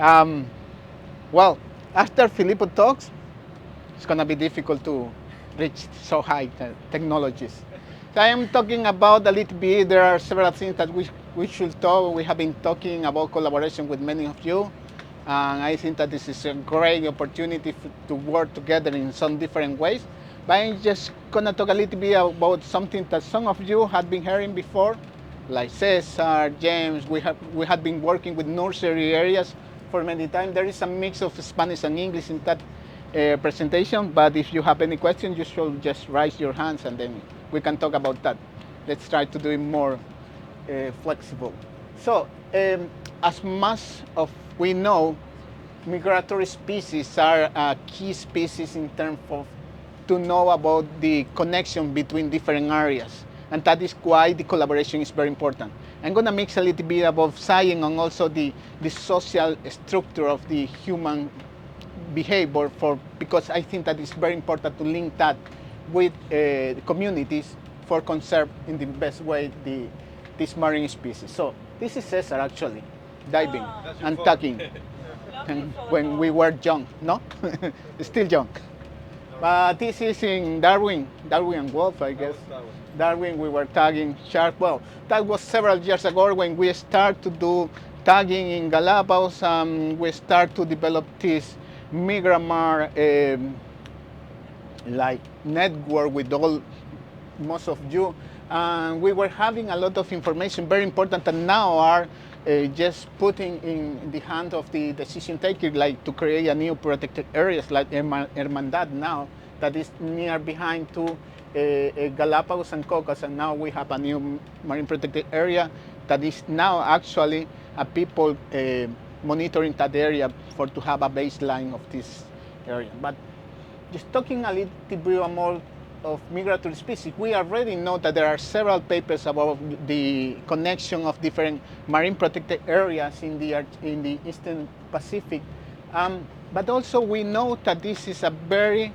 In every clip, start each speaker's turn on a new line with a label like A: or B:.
A: Um, well, after Filippo talks, it's going to be difficult to reach so high technologies. So I am talking about a little bit. There are several things that we should talk. We have been talking about collaboration with many of you. And I think that this is a great opportunity to work together in some different ways. But I'm just going to talk a little bit about something that some of you had been hearing before, like Cesar, James. We had been working with nursery areas for many times. There is a mix of Spanish and English in that presentation, but if you have any questions, you should just raise your hands and then we can talk about that. Let's try to do it more flexible. So, as much of we know, migratory species are key species in terms of to know about the connection between different areas. And that is why the collaboration is very important. I'm going to mix a little bit about science and also the social structure of the human behavior because I think that it's very important to link that with the communities for conserve in the best way this marine species. So this is Cesar actually diving and tagging when we were young, no? Still young. But this is in Darwin and Wolf, I guess. Darwin, we were tagging shark. Well, that was several years ago when we started to do tagging in Galapagos. We start to develop this Migramar like network with most of you. And we were having a lot of information, very important, that now are just putting in the hand of the decision taker, like to create a new protected areas like Hermandad now, that is near behind to Galapagos and Cocos, and now we have a new marine protected area that is now actually people monitoring that area for to have a baseline of this area. But just talking a little bit more of migratory species, we already know that there are several papers about the connection of different marine protected areas in the Eastern Pacific. But also we know that this is a very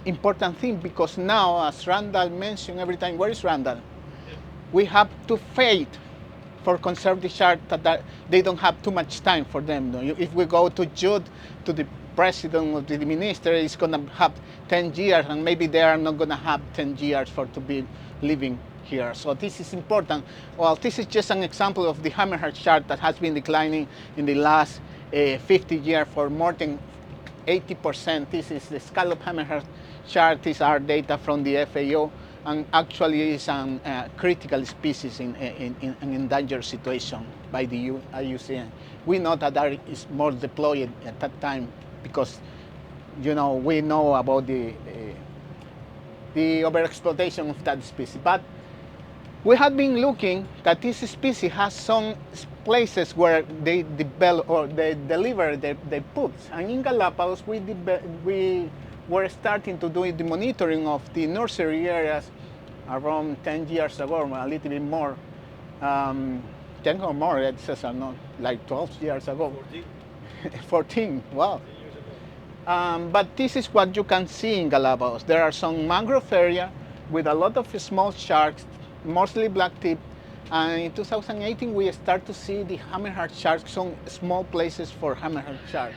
A: important thing because now, as Randall mentioned every time, where is Randall? We have to fight for conserve the shark that they don't have too much time for them. If we go to Jude, to the president or the minister, is going to have 10 years, and maybe they are not going to have 10 years for to be living here. So this is important. Well, this is just an example of the hammerhead shark that has been declining in the last 50 years for more than 80%. This is the scallop hammerhead shark. These are data from the FAO, and actually is a critical species in an endangered situation by the IUCN. We know that there is more deployed at that time because, we know about the overexploitation of that species. But we have been looking that this species has some places where they develop or they deliver their pups. And in Galapagos, we were starting to do the monitoring of the nursery areas around 10 years ago, a little bit more. 10 or more, it says, not like 12 years ago. 14. 14, wow. But this is what you can see in Galapagos. There are some mangrove area with a lot of small sharks, mostly black tip. And in 2018, we start to see the hammerhead sharks, some small places for hammerhead shark.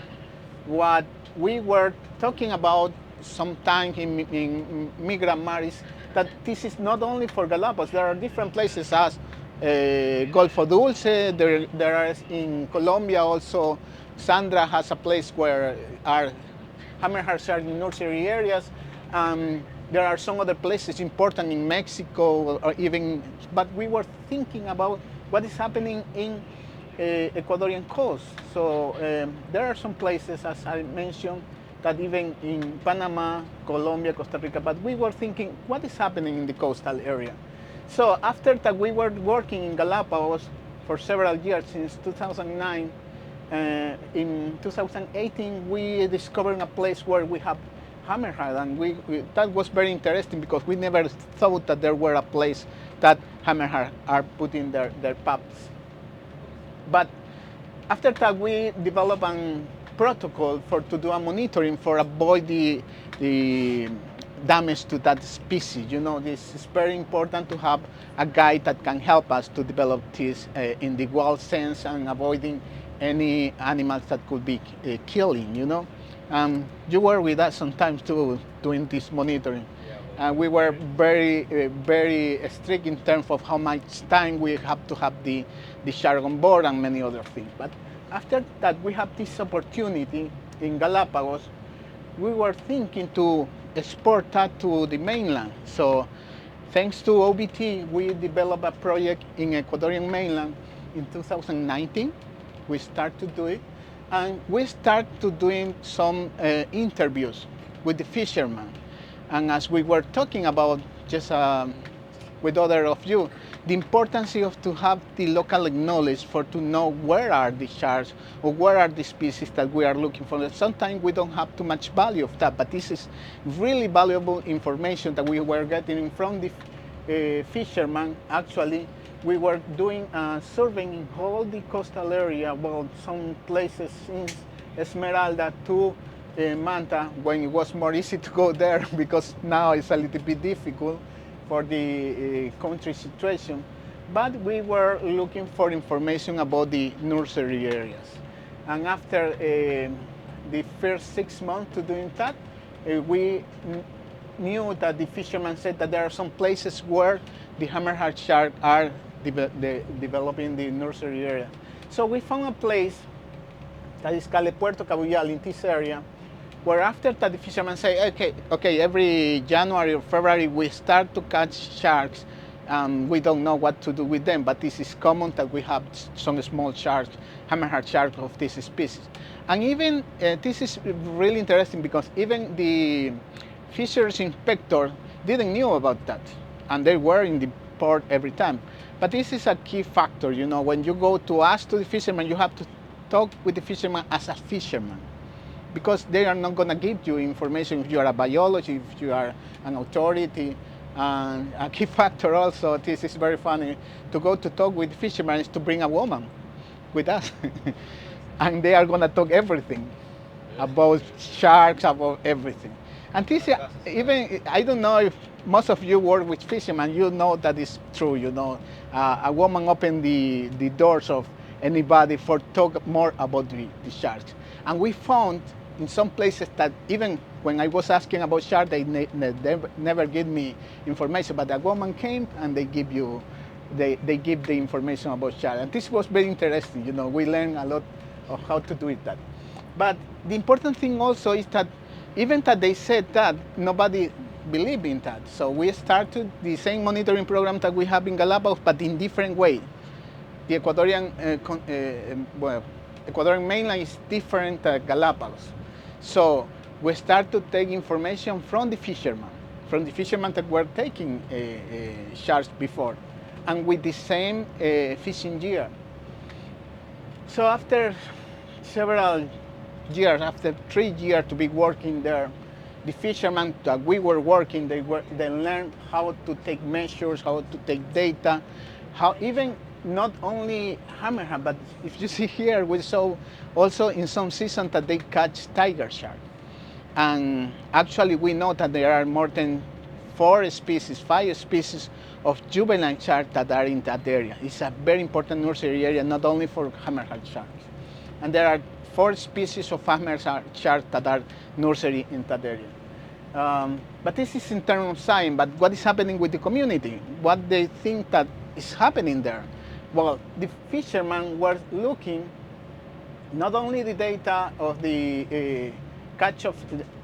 A: What we were talking about sometime in Migramar is that this is not only for Galapagos. There are different places as Golfo Dulce. There are in Colombia also. Sandra has a place where are hammerhead shark in nursery areas. There are some other places important in Mexico, or even. But we were thinking about what is happening in Ecuadorian coast. So there are some places, as I mentioned, that even in Panama, Colombia, Costa Rica, but we were thinking, what is happening in the coastal area? So after that, we were working in Galapagos for several years, since 2009. In 2018, we discovered a place where we have hammerhead, and that was very interesting because we never thought that there were a place that hammerhead are putting their pups. But after that, we developed a protocol to do a monitoring for avoid the damage to that species. This is very important to have a guide that can help us to develop this in the wild sense and avoiding any animals that could be killing, you know. You were with us sometimes too doing this monitoring. And we were very strict in terms of how much time we have to have the shark on board and many other things. But after that, we have this opportunity in Galapagos. We were thinking to export that to the mainland. So thanks to OBT, we developed a project in Ecuadorian mainland in 2019. We start to do it. And we start to doing some interviews with the fishermen. And as we were talking about just with other of you, the importance of to have the local knowledge for to know where are the sharks or where are the species that we are looking for. Sometimes we don't have too much value of that, but this is really valuable information that we were getting from the fishermen. Actually, we were doing surveying in all the coastal area, about some places in Esmeralda to Manta, when it was more easy to go there, because now it's a little bit difficult for the country situation. But we were looking for information about the nursery areas. And after the first 6 months to doing that, we knew that the fishermen said that there are some places where the hammerhead shark are developing the nursery area. So we found a place that is called Puerto Cabuyal in this area, where after that the fishermen say, okay, every January or February we start to catch sharks. We don't know what to do with them, but this is common that we have some small sharks, hammerhead sharks of this species. And even, this is really interesting because even the fisheries inspector didn't know about that, and they were in the port every time. But this is a key factor, you know, when you go to ask to the fisherman, you have to talk with the fisherman as a fisherman, because they are not going to give you information if you are a biologist, if you are an authority. And a key factor also, this is very funny, to go to talk with fishermen is to bring a woman with us. And they are going to talk everything about sharks, about everything. And this, even, I don't know if most of you work with fishermen, you know that is true, you know. A woman opened the doors of anybody for talk more about the sharks. And we found in some places that even when I was asking about sharks, they never give me information, but a woman came and they give you, they give the information about sharks. And this was very interesting, you know, we learned a lot of how to do it that. But the important thing also is that even that they said that, nobody believed in that. So we started the same monitoring program that we have in Galapagos, but in different way. The Ecuadorian, Ecuadorian mainland is different Galapagos. So we start to take information from the fishermen that were taking sharks before, and with the same fishing year. So after several years, after 3 years to be working there, the fishermen that we were working, they learned how to take measures, how to take data, how even not only hammerhead, but if you see here, we saw also in some seasons that they catch tiger shark. And actually we know that there are more than 5 species of juvenile sharks that are in that area. It's a very important nursery area, not only for hammerhead sharks. And there are 4 species of hammerhead sharks that are nursery in that area. But this is in terms of science, but what is happening with the community? What they think that is happening there? Well, the fishermen were looking not only the data of the catch of,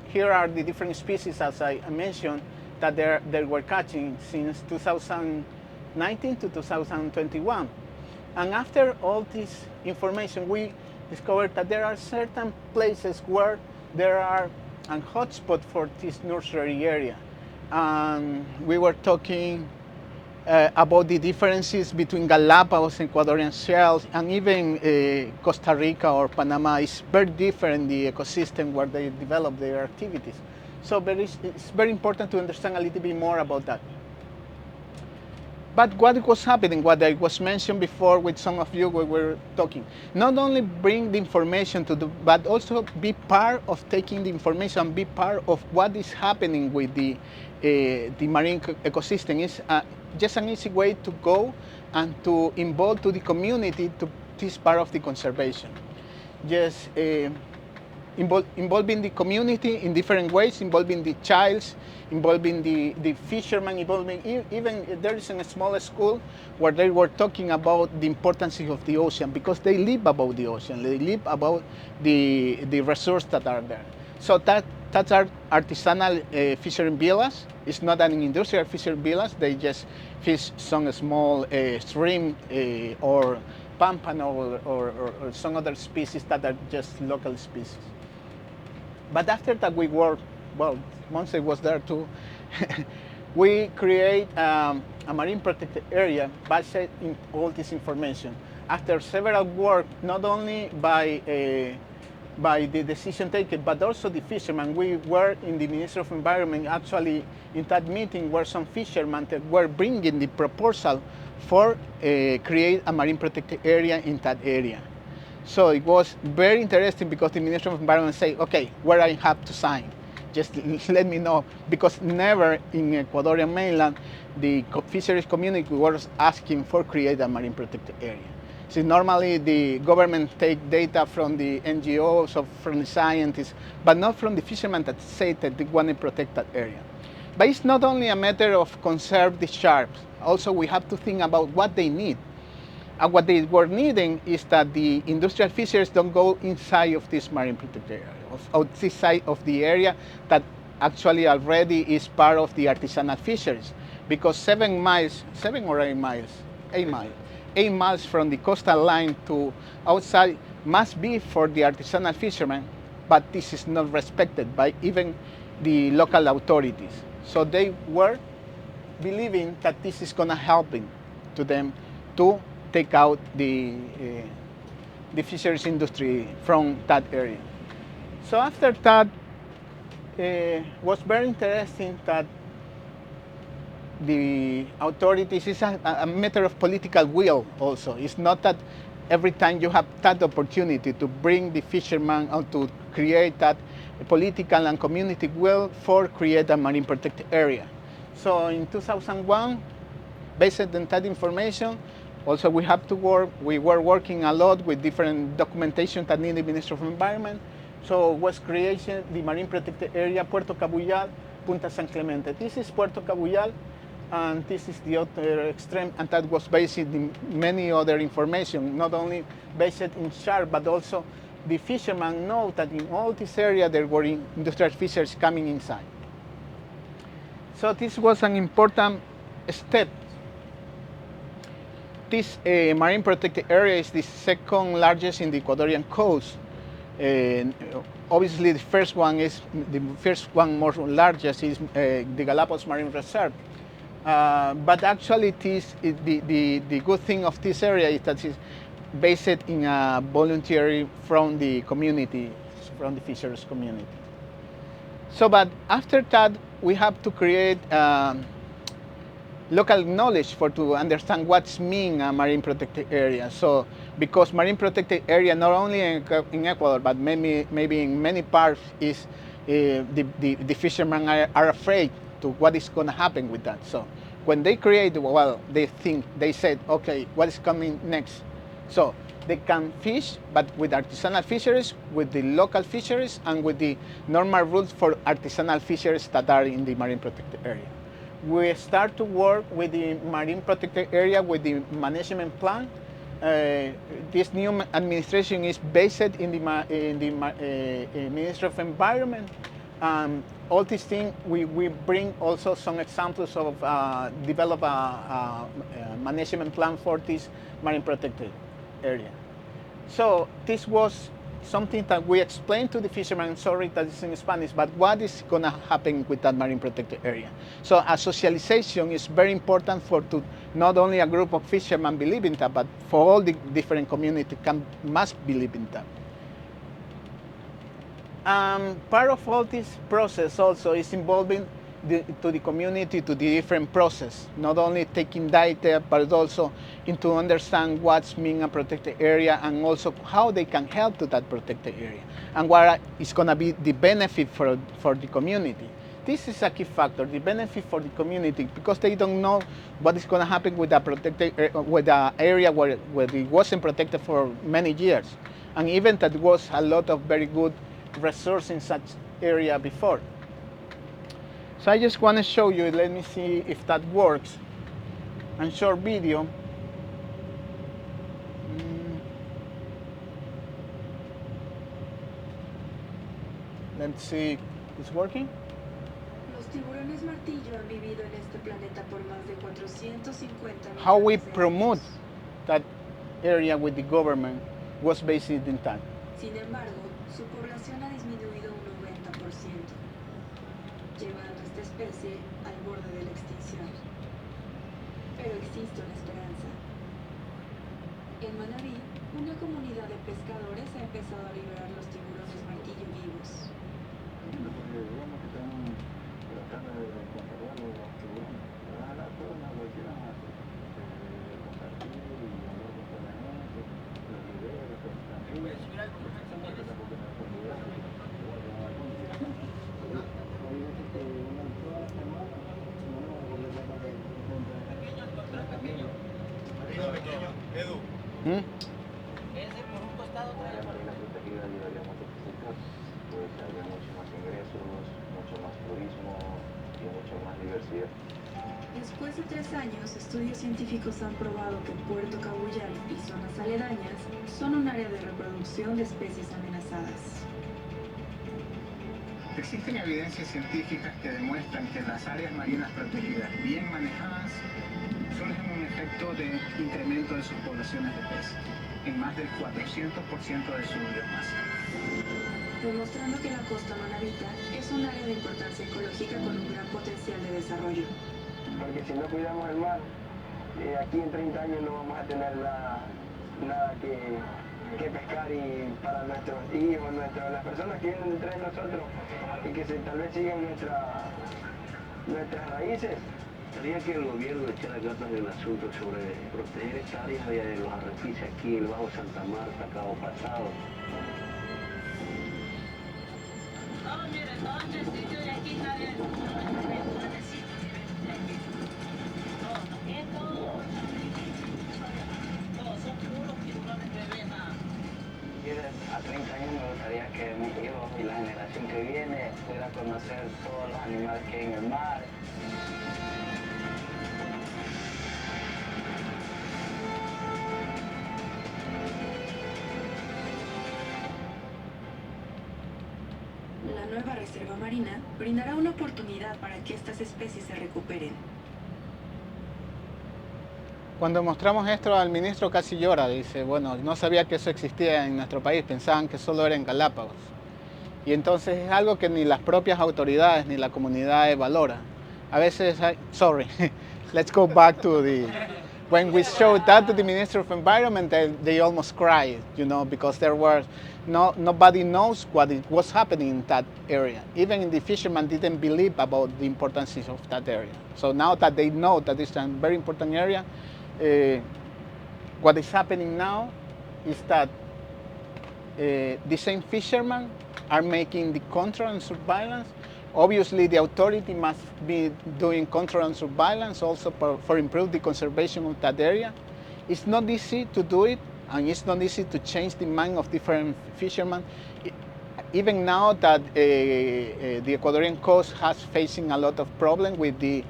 A: here are the different species, as I mentioned, that they were catching since 2019 to 2021. And after all this information, we discovered that there are certain places where there are a hotspot for this nursery area. We were talking about the differences between Galapagos and Ecuadorian shells, and even Costa Rica or Panama is very different, the ecosystem where they develop their activities. So it's very important to understand a little bit more about that. But what was happening, what I was mentioned before with some of you when we were talking, not only bring the information to the, but also be part of taking the information, be part of what is happening with the marine ecosystem. Is just an easy way to go and to involve to the community to this part of the conservation. just involving the community in different ways, involving the childs, involving the fishermen, involving even there is a small school where they were talking about the importance of the ocean because they live about the ocean, they live about the resources that are there. So that's our artisanal fishing villas. It's not an industrial fishing villas. They just fish some small shrimp or pampano or some other species that are just local species. But after that we worked, well, Monse was there too. We create a marine protected area based in all this information. After several work, not only by the decision taken, but also the fishermen. We were in the Ministry of Environment, actually in that meeting where some fishermen that were bringing the proposal for create a marine protected area in that area. So it was very interesting because the Ministry of Environment said, okay, where I have to sign, just let me know, because never in Ecuadorian mainland, the fisheries community was asking for create a marine protected area. So normally the government take data from the NGOs or from the scientists, but not from the fishermen that say that they want to protect that area. But it's not only a matter of conserve the sharks, also we have to think about what they need. And what they were needing is that the industrial fisheries don't go inside of this marine protected area, of this side of the area that actually already is part of the artisanal fisheries. Because 7 miles, 7 or 8 miles, 8 miles from the coastal line to outside must be for the artisanal fishermen, but this is not respected by even the local authorities. So they were believing that this is going to help to them to take out the fisheries industry from that area. So after that, was very interesting that the authorities, is a matter of political will also. It's not that every time you have that opportunity to bring the fishermen or to create that political and community will for create a marine protected area. So in 2001, based on that information, also we have to work, we were working a lot with different documentation that needed the Ministry of Environment. So was creation the marine protected area Puerto Cabuyal, Punta San Clemente. This is Puerto Cabuyal, and this is the other extreme, and that was based in many other information, not only based in shark, but also the fishermen know that in all this area there were industrial fisheries coming inside. So this was an important step. This marine protected area is the second largest in the Ecuadorian coast. Obviously, the first one more largest is the Galapagos Marine Reserve. But actually, the good thing of this area is that it's based in a voluntary from the community, from the fisheries community. So, but after that, we have to create local knowledge to understand what's mean a marine protected area. So, because marine protected area not only in Ecuador, but maybe in many parts is the fishermen are afraid to what is going to happen with that. So, when they create, well, they said, okay, what is coming next? So they can fish, but with artisanal fisheries, with the local fisheries, and with the normal rules for artisanal fisheries that are in the marine protected area. We start to work with the marine protected area with the management plan. This new administration is based in the Ministry of Environment. All these things, we bring also some examples of develop a management plan for this marine protected area. So this was something that we explained to the fishermen. Sorry that it's in Spanish, but what is going to happen with that marine protected area? So a socialization is very important to not only a group of fishermen believe in that, but for all the different communities must believe in that. Part of all this process also is involving to the community, to the different process, not only taking data, but also into understand what's mean a protected area and also how they can help to that protected area and what is going to be the benefit for the community. this is a key factor, the benefit for the community, because they don't know what is going to happen with the protected with the area where it wasn't protected for many years, and even that was a lot of very good resource in such area before. So I just want to show you. Let me see if that works. And short video. Let's see, it's working.
B: Los tiburones martillo han vivido en este planeta por más de 450 millones
A: How we
B: de
A: promote
B: años.
A: that area with the government was based in that.
B: Sin embargo, su población ha disminuido un 90%, llevando a esta especie al borde de la extinción. Pero existe una esperanza. En Manabí, una comunidad de pescadores ha empezado a liberar los tiburones martillo vivos.
A: ¿Mm?
C: Ese por un costado trae por la protegida llevaría muchos visitas, pues habría mucho más ingresos, mucho más turismo y mucho más diversidad.
B: Después de 3 años, estudios científicos han probado que Puerto Cabullal y zonas aledañas son un área de reproducción de especies amenazadas.
A: Existen evidencias científicas que demuestran que las áreas marinas protegidas bien manejadas surgen un efecto de incremento de sus poblaciones de peces en más del 400% de su biomasa.
B: Demostrando que la costa manabita es un área de importancia ecológica con un gran potencial de desarrollo.
C: Porque si no cuidamos el mar, aquí en 30 años no vamos a tener nada que pescar y para nuestros hijos, las personas que vienen detrás de nosotros y que tal vez sigan nuestras raíces.
D: Gustaría que el gobierno echara cartas en el asunto sobre proteger esta área de los arrecifes aquí, el Bajo Santa Marta, Cabo Pasado.
E: No, mire, todo este sitio de aquí está bien. Todos son puros tiburones bebés.
C: A 30 años me gustaría que mis hijos y la generación que viene pueda conocer todos los animales que hay en el mar.
B: La nueva reserva marina brindará una oportunidad para que estas especies se recuperen.
A: Cuando mostramos esto al ministro casi llora, dice, bueno, no sabía que eso existía en nuestro país, pensaban que solo era en Galápagos. Y entonces es algo que ni las propias autoridades ni la comunidad valora. A veces, sorry, let's go back to the, when we showed that to the Minister of Environment, they almost cried, you know, because there was nobody knows what was happening in that area. Even the fishermen didn't believe about the importance of that area. So now that they know that it's a very important area, what is happening now is that the same fishermen are making the control and surveillance. Obviously, the authority must be doing control and surveillance also for improve the conservation of that area. It's not easy to do it, and it's not easy to change the mind of different fishermen. Even now that the Ecuadorian coast has facing a lot of problems with the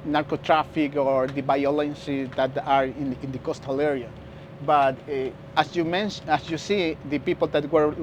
A: narco traffic or the violence that are in the coastal area. But as you mentioned, as you see, the people that were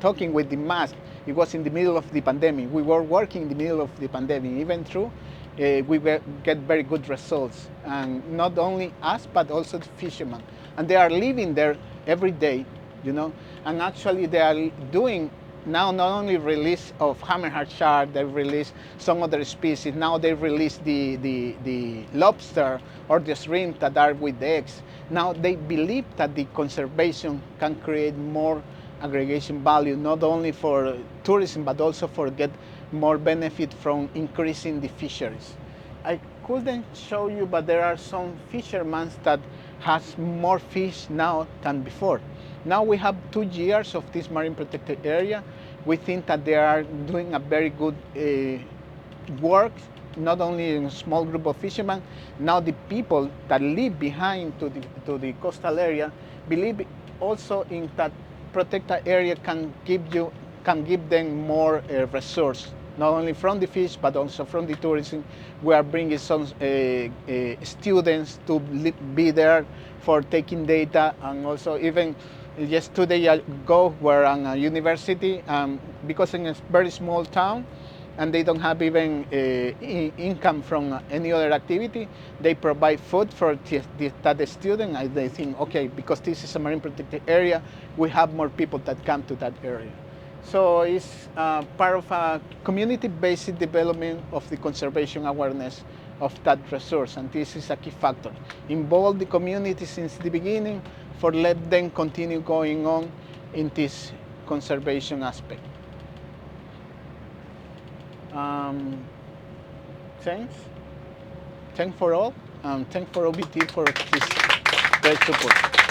A: talking with the mask, it was in the middle of the pandemic. We were working in the middle of the pandemic. Even through, we get very good results. And not only us, but also the fishermen. And they are living there every day, you know. And actually they are doing now not only release of hammerhead shark, they release some other species. Now they release the lobster or the shrimp that are with the eggs. Now they believe that the conservation can create more aggregation value, not only for tourism, but also for get more benefit from increasing the fisheries. I couldn't show you, but there are some fishermen that has more fish now than before. Now we have 2 years of this marine protected area. We think that they are doing a very good work, not only in a small group of fishermen. Now the people that live behind to the coastal area believe also in that protected area can give them more resource, not only from the fish but also from the tourism. We are bringing some students to be there for taking data, and also even just 2 days ago we're on a university because in a very small town and they don't have even income from any other activity. They provide food for that student, and they think, okay, because this is a marine protected area, we have more people that come to that area. So it's part of a community-based development of the conservation awareness of that resource, and this is a key factor. Involve the community since the beginning for let them continue going on in this conservation aspect. Thanks. Thanks for all. Thanks for OBT for this great support.